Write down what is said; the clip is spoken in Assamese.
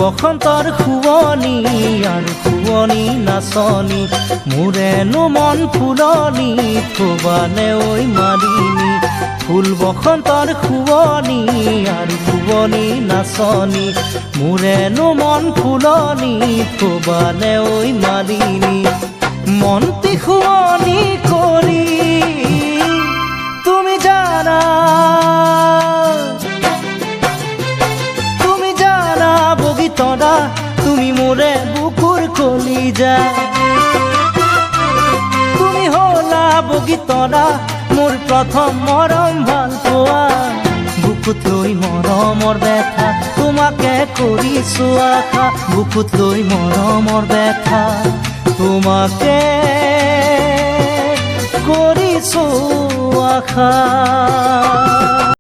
বসন্তৰ শুৱনি আৰু শুৱনি নাচনি মোৰেনো মন ফুলনি থবানে ঐ মালিনী ফুল বসন্তৰ শুৱনি আৰু শুৱনি নাচনি মোৰেনো মন ফুলনি থবানে ঐ মালিনী মনটি শুৱনি কৰি তুমি জানা বগীতৰা তুমি মোৰে বুকুৰ কলিজা তুমি হলা বগীতৰা মোৰ প্ৰথম মৰম ভাল পোৱা বুকুত লৈ মৰমৰ ব্যথা তোমাকে কৰিছো আশা বুকুত লৈ মৰমৰ ব্যথা তোমাকে কৰিছো আশা